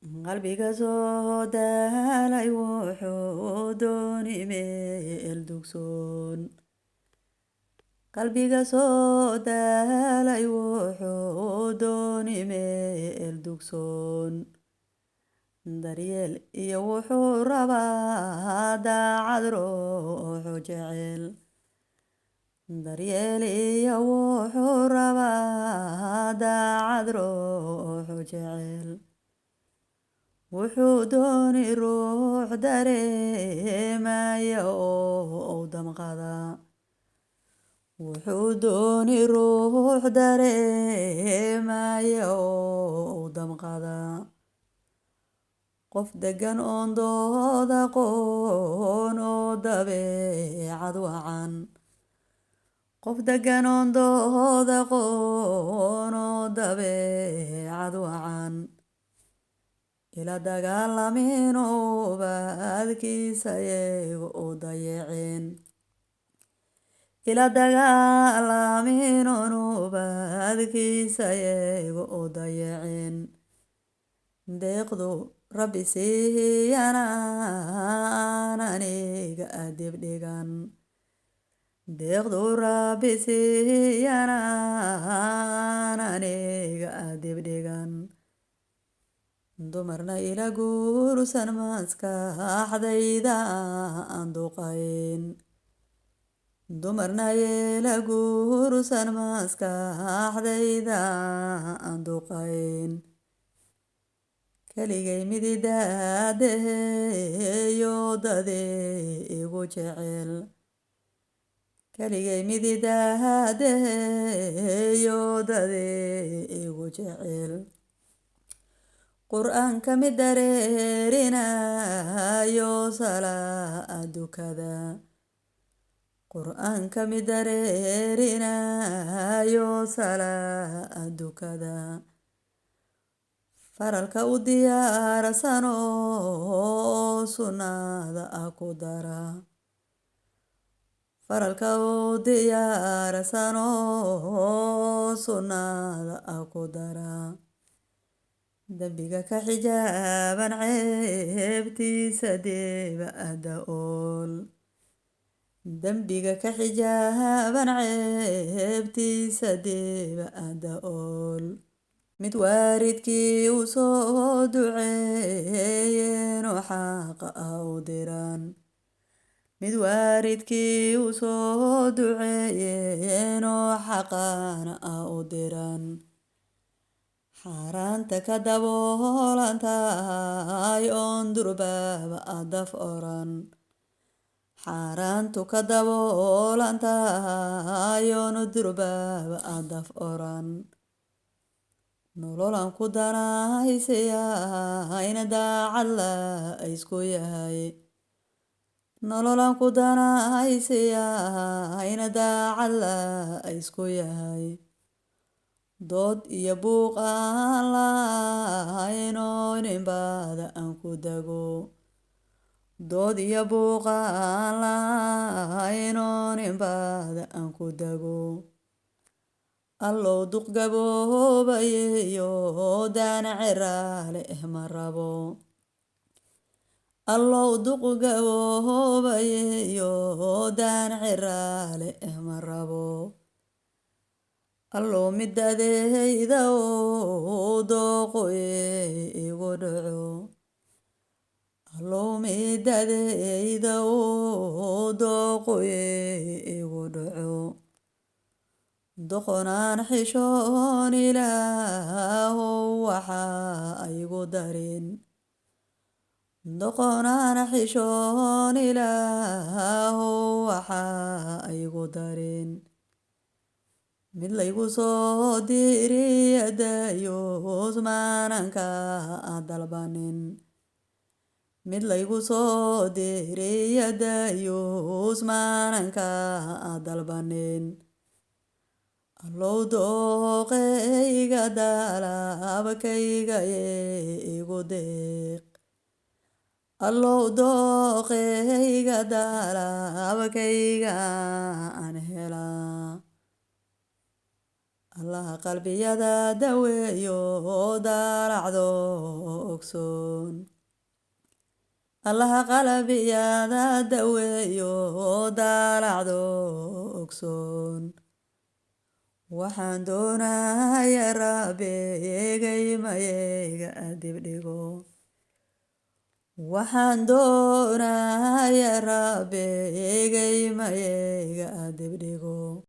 qalbiga soo daalay wuxuu dooni meel dugsoon qalbiga soo daalay wuxuu dooni meel dugsoon daryeel iyo wuxuu rabaa daacad ruuxu jecel daryeel iyo wuxuu rabaa daacad ruuxu jecel wuxuu dooni ruux dareemaya oo damqada wuxuu dooni ruux dareemaya oo damqada qof degan oon dooda qoon oo dabeecad wacan qof degan oon dooda qoon oo dabeecad wacan ila dagaalamin ubadkiisa iyaga oo dayaceen ila dagaalamin ubadkiisa iyaga oo dayaceen deeqdu rabbi siiyana aan aniga adib dhigan deeqdu rabbi siiyana aan aniga adib dhigan dumarna ila guursan maskaxdayda aan duqayn dumarna ila guursan maskaxdayda aan duqayn keligay mididaadaheeyo dadee igu jecel keligay mididaadaheeyo dadee igu jecel qur'aanka mid dareerinayo salaad dukada qur'aanka mid dareerinayo salaad dukada faralka u diyaarsano sunnada ku dara faralka u diyaarsano sunnada ku dara dambiga ka xijaaban ceebtiisa deeba ada-ool dambiga ka xijaaban ceebtiisa deeba ada-ool mid waaridkii u soo duceeyeenoo xaqa u diran mid waaridkii u soo duceeyeenoo xaqana u diran xaaraanta ka daboolantahay oon durbaaba adaf oran xaaraantu ka daboolantahay oon durbaaba adaf oran nololan ku danaysiyaayna daacad la isku yahay nololan ku danaysiyaayna daacad la isku yahay dood iyo buuq aan lahaynoo ninbada aan ku dago dood iyo buuq aan lahaynoo ninbada aan ku dago allow duq gaboobayeyo daana ceraale ma rabo allow duq gaboobayeyo daana ceraale ma rabo allow midadeyda oo dooqoye igu dhaco allow midadeyda oo dooqoye igu dhaco doqonaan xishoon ilaahow waxaa igu darin doqonaan xishoon ilaahow waxaa igu darin mid laygu soo diriyadayoos maananka dalbanin mid laygu soo diriyadayoos maananka dalbanin allow dooqeyga daalabkayga igu deeq allow dooqeyga daalabkayga aan helaa allaha qalbiyada daweeyo oo daalacdo ogsoon allaha qalbiyada daweeyo oo daalacdo ogsoon waxaan doonaya rabeegay mayga dibdhigo waxaan doonaya rabeegay mayga dibdhigo